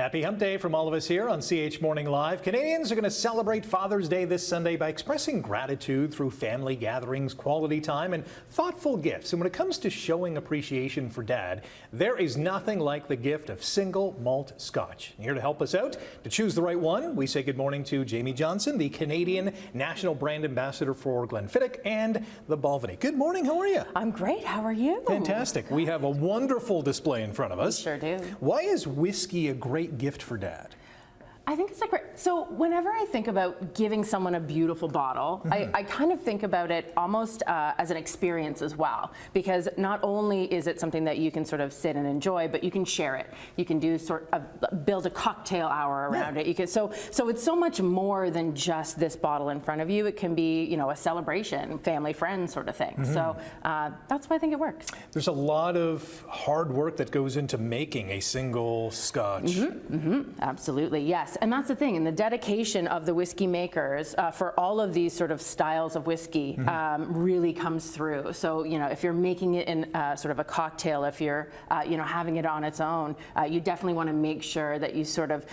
Happy Hump Day from all of us here on CH Morning Live. Canadians are going to celebrate Father's Day this Sunday by expressing gratitude through family gatherings, quality time, and thoughtful gifts. And when it comes to showing appreciation for Dad, there is nothing like the gift of single malt scotch. And here to help us out, to choose the right one, we say good morning to Jamie Johnson, the Canadian National Brand Ambassador for Glenfiddich and The Balvenie. Good morning, how are you? I'm great, how are you? Fantastic. We have a wonderful display in front of us. We sure do. Why is whiskey a great gift for Dad? I think it's so whenever I think about giving someone a beautiful bottle, I kind of think about it almost as an experience as well, because not only is it something that you can sort of sit and enjoy, but you can share it. You can do build a cocktail hour around it. You can, so it's so much more than just this bottle in front of you. It can be, you know, a celebration, family, friends sort of thing. So that's why I think it works. There's a lot of hard work that goes into making a single scotch. Absolutely, yes. And that's the thing, and the dedication of the whiskey makers for all of these sort of styles of whiskey really comes through. So, you know, if you're making it in sort of a cocktail, if you're, you know, having it on its own, you definitely want to make sure that you sort of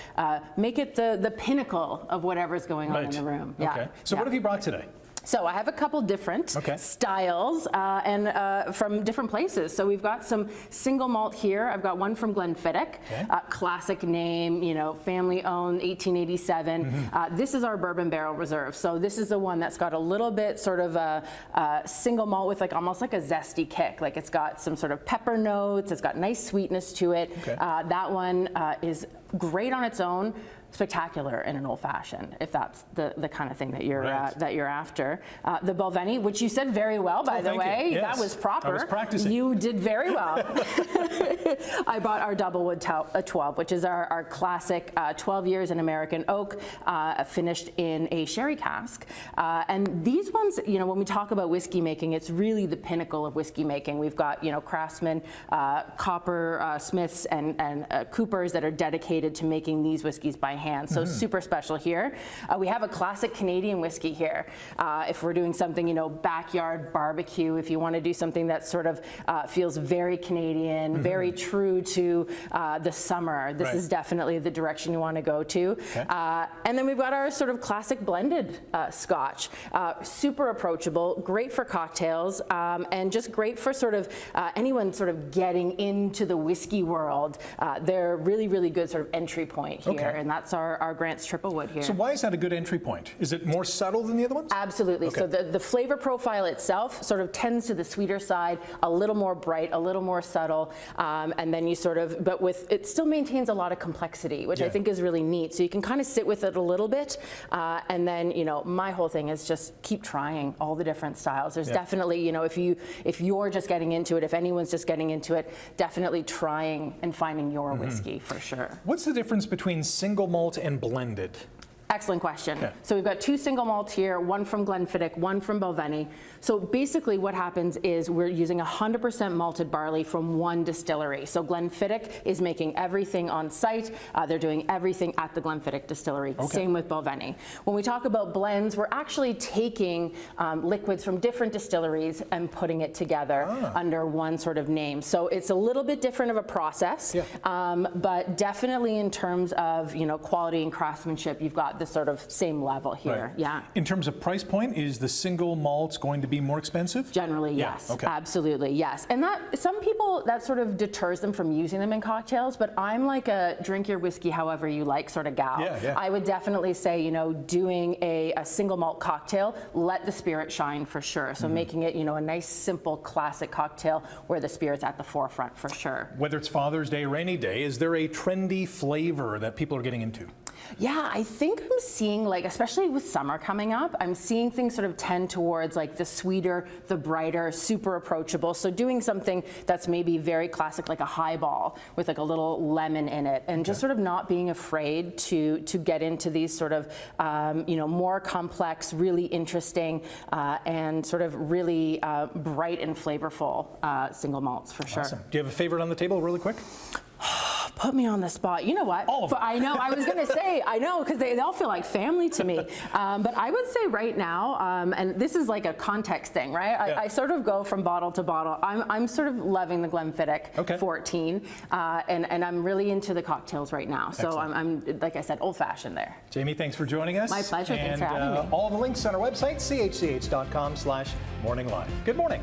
make it the pinnacle of whatever's going on in the room. Okay. So what have you brought today? So I have a couple different styles and from different places. So we've got some single malt here. I've got one from Glenfiddich, classic name, you know, family owned, 1887. This is our bourbon barrel reserve. So this is the one that's got a little bit sort of a single malt with like almost like a zesty kick. Like it's got some sort of pepper notes. It's got nice sweetness to it. That one is great on its own. Spectacular in an old fashioned, if that's the kind of thing that you're after. The Balvenie, which you said very well, by the way. Yes. That was proper. I was practicing. You did very well. I bought our Doublewood 12, which is our classic 12 years in American oak, finished in a sherry cask. And these ones, you know, when we talk about whiskey making, it's really the pinnacle of whiskey making. We've got, you know, craftsmen, copper smiths, and coopers that are dedicated to making these whiskeys by hand. So super special here. We have a classic Canadian whiskey here. If we're doing something, you know, backyard barbecue, if you want to do something that sort of feels very Canadian, very true to the summer, this is definitely the direction you want to go to. And then we've got our sort of classic blended scotch. Super approachable, great for cocktails, and just great for sort of anyone sort of getting into the whiskey world. They're really, really good sort of entry point here, and that's our Grant's Triple Wood here. So why is that a good entry point? Is it more subtle than the other ones? Absolutely. So the flavor profile itself sort of tends to the sweeter side, a little more bright, a little more subtle, and then you sort of, but with, it still maintains a lot of complexity, which I think is really neat. So you can kind of sit with it a little bit, and then, you know, my whole thing is just keep trying all the different styles. There's definitely, you know, if you're just getting into it, if anyone's just getting into it, definitely trying and finding your whiskey for sure. What's the difference between single malt and blended? Excellent question. So we've got two single malts here, one from Glenfiddich, one from Balvenie. So basically what happens is we're using 100% malted barley from one distillery. So Glenfiddich is making everything on site. They're doing everything at the Glenfiddich distillery. Same with Balvenie. When we talk about blends, we're actually taking liquids from different distilleries and putting it together under one sort of name. So it's a little bit different of a process, but definitely in terms of, you know, quality and craftsmanship, you've got the sort of same level here. In terms of price point, is the single malt going to be more expensive? Generally, yes. Absolutely, yes. And that, some people, that sort of deters them from using them in cocktails, but I'm like a drink your whiskey however you like sort of gal. I would definitely say, you know, doing a single malt cocktail, let the spirit shine for sure. So making it, you know, a nice, simple, classic cocktail where the spirit's at the forefront for sure. Whether it's Father's Day or any day, is there a trendy flavor that people are getting into? Yeah, I think I'm seeing, like, especially with summer coming up, I'm seeing things sort of tend towards like the sweeter, the brighter, super approachable. So doing something that's maybe very classic, like a highball with like a little lemon in it, and just sort of not being afraid to get into these sort of, you know, more complex, really interesting, and sort of really bright and flavorful single malts for sure. Do you have a favorite on the table really quick? Put me on the spot. You know what? All of them. I know. I was going to say, I know, because they all feel like family to me. But I would say right now, and this is like a context thing, right? Yeah. I sort of go from bottle to bottle. I'm sort of loving the Glenfiddich 14, and I'm really into the cocktails right now. So Excellent. I'm, like I said, old-fashioned there. Jamie, thanks for joining us. My pleasure. And, Thanks for having me. all the links on our website, chch.com/morninglive. Good morning.